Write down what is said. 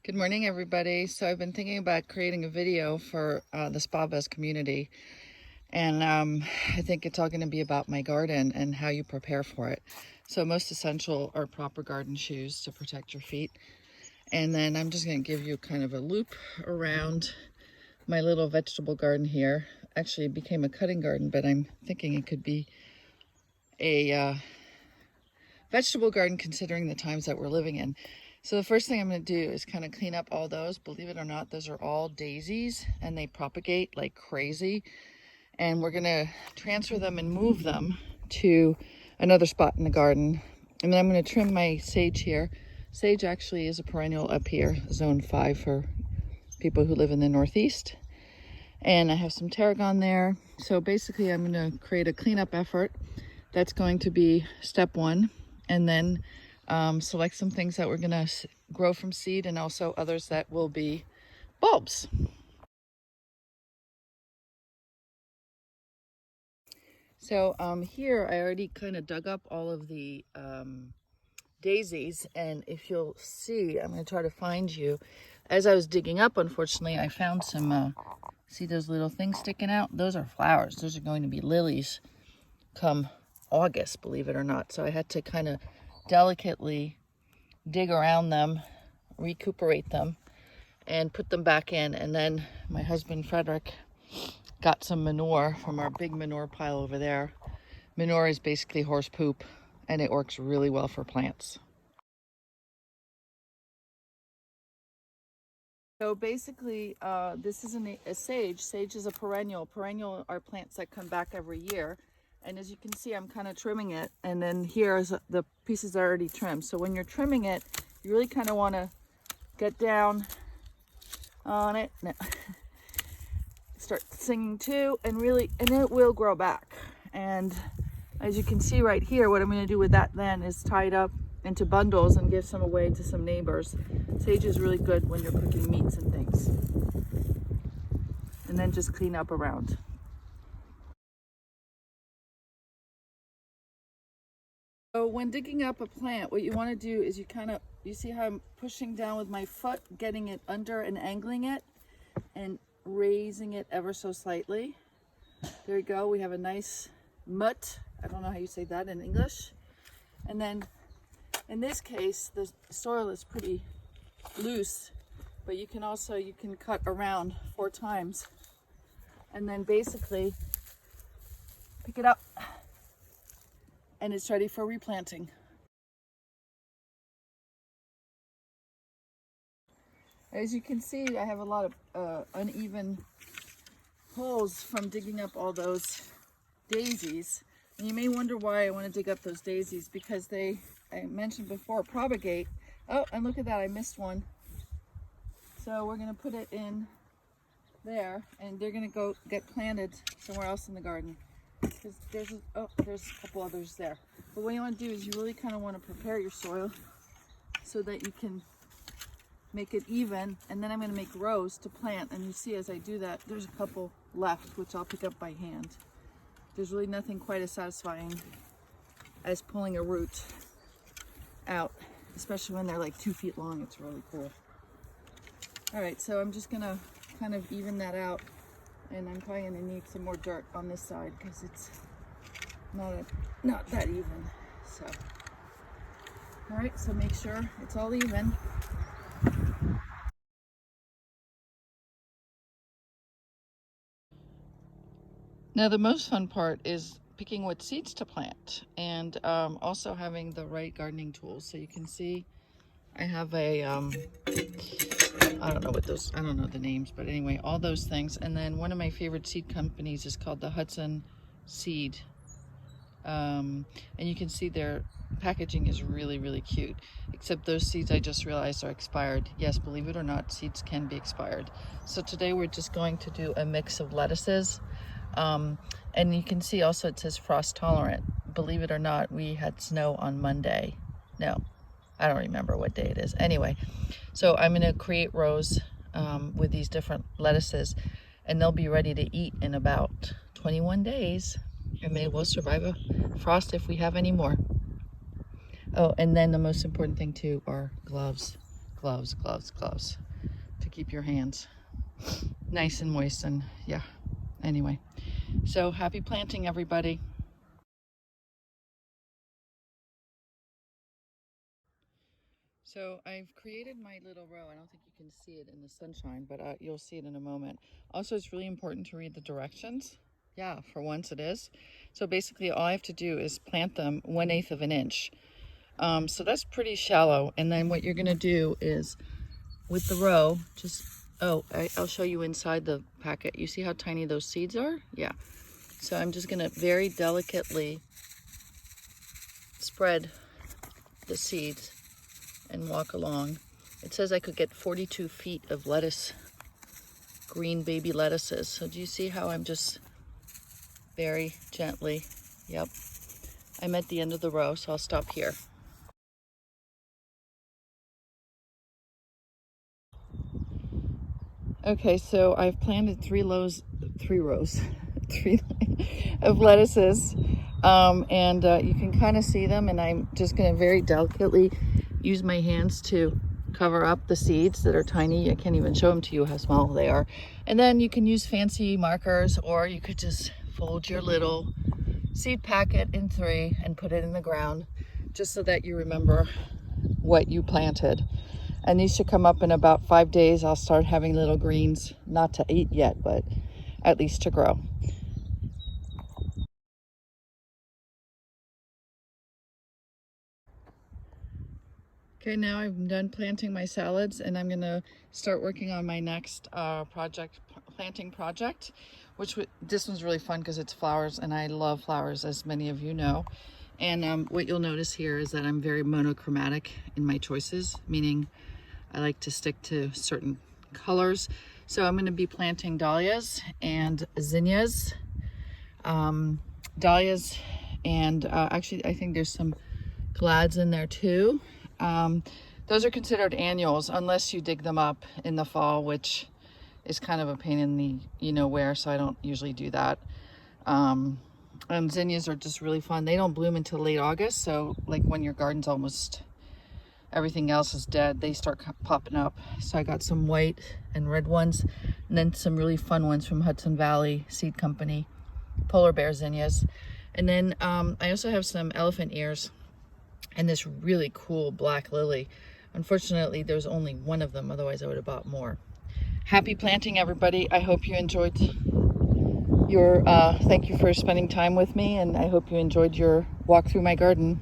Good morning, everybody. So I've been thinking about creating a video for the Spa Buzz community, and I think it's all going to be about my garden and how you prepare for it. So most essential are proper garden shoes to protect your feet, and then I'm just going to give you kind of a loop around my little vegetable garden here. Actually, it became a cutting garden, but I'm thinking it could be a vegetable garden considering the times that we're living in. So the first thing I'm going to do is kind of clean up all those. Believe it or not, those are all daisies and they propagate like crazy. And we're going to transfer them and move them to another spot in the garden. And then I'm going to trim my sage here. Sage actually is a perennial up here, zone 5 for people who live in the Northeast. And I have some tarragon there. So basically I'm going to create a cleanup effort. That's going to be step 1. And then select some things that we're going to grow from seed and also others that will be bulbs. So here I already kind of dug up all of the daisies, and if you'll see, I'm going to try to find you. As I was digging up, unfortunately, I found some, see those little things sticking out? Those are flowers. Those are going to be lilies come August, believe it or not. So I had to kind of delicately dig around them, recuperate them, and put them back in. And then my husband Frederick got some manure from our big manure pile over there. Manure is basically horse poop, and it works really well for plants. So basically, this isn't a sage. Sage is a perennial. Perennial are plants that come back every year. And as you can see, I'm kind of trimming it. And then here's the pieces are already trimmed. So when you're trimming it, you really kind of want to get down on it. No. Start singing too, and it will grow back. And as you can see right here, what I'm going to do with that then is tie it up into bundles and give some away to some neighbors. Sage is really good when you're cooking meats and things. And then just clean up around. So when digging up a plant, what you want to do is you see how I'm pushing down with my foot, getting it under and angling it and raising it ever so slightly. There you go. We have a nice mutt. I don't know how you say that in English. And then in this case, the soil is pretty loose, but you can cut around 4 times and then basically pick it up. And it's ready for replanting. As you can see, I have a lot of uneven holes from digging up all those daisies. And you may wonder why I want to dig up those daisies, because I mentioned before, propagate. Oh, and look at that, I missed one. So we're going to put it in there, and they're going to go get planted somewhere else in the garden. There's a couple others there. But what you want to do is you really kind of want to prepare your soil so that you can make it even. And then I'm going to make rows to plant. And you see as I do that, there's a couple left, which I'll pick up by hand. There's really nothing quite as satisfying as pulling a root out, especially when they're like 2 feet long. It's really cool. All right, so I'm just going to kind of even that out. And I'm probably going to need some more dirt on this side because it's not that even. So, all right, so make sure it's all even. Now the most fun part is picking what seeds to plant, and also having the right gardening tools. So you can see I have a I don't know the names, but anyway, all those things. And then one of my favorite seed companies is called the Hudson Seed. And you can see their packaging is really, really cute. Except those seeds I just realized are expired. Yes, believe it or not, seeds can be expired. So today we're just going to do a mix of lettuces. And you can see also it says frost tolerant. Believe it or not, we had snow on Monday. No, I don't remember what day it is. Anyway, so I'm going to create rows with these different lettuces, and they'll be ready to eat in about 21 days, and they will survive a frost if we have any more. Oh, and then the most important thing too are gloves. gloves, gloves, gloves to keep your hands nice and moist. And yeah, anyway, so happy planting, everybody. So I've created my little row. I don't think you can see it in the sunshine, but you'll see it in a moment. Also, it's really important to read the directions. Yeah, for once it is. So basically all I have to do is plant them 1/8 of an inch. So that's pretty shallow. And then what you're gonna do is with the row, just, I'll show you inside the packet. You see how tiny those seeds are? Yeah. So I'm just gonna very delicately spread the seeds and walk along. It says I could get 42 feet of lettuce, green baby lettuces. So do you see how I'm just very gently, yep. I'm at the end of the row, so I'll stop here. Okay, so I've planted three rows of lettuces, and you can kind of see them, and I'm just going to very delicately use my hands to cover up the seeds that are tiny. I can't even show them to you how small they are. And then you can use fancy markers, or you could just fold your little seed packet in 3 and put it in the ground, just so that you remember what you planted. And these should come up in about 5 days. I'll start having little greens, not to eat yet, but at least to grow. Okay, now I'm done planting my salads, and I'm gonna start working on my next planting project, which this one's really fun because it's flowers, and I love flowers, as many of you know. And what you'll notice here is that I'm very monochromatic in my choices, meaning I like to stick to certain colors. So I'm going to be planting dahlias and zinnias. Dahlias, and actually I think there's some glads in there too. Those are considered annuals unless you dig them up in the fall, which is kind of a pain in the you-know-where, so I don't usually do that. And zinnias are just really fun. They don't bloom until late August, so like when your garden's almost everything else is dead, they start popping up. So I got some white and red ones, and then some really fun ones from Hudson Valley Seed Company, polar bear zinnias. And then I also have some elephant ears and this really cool black lily. Unfortunately, there's only one of them, otherwise I would have bought more. Happy planting, everybody. I hope you enjoyed your, thank you for spending time with me, and I hope you enjoyed your walk through my garden.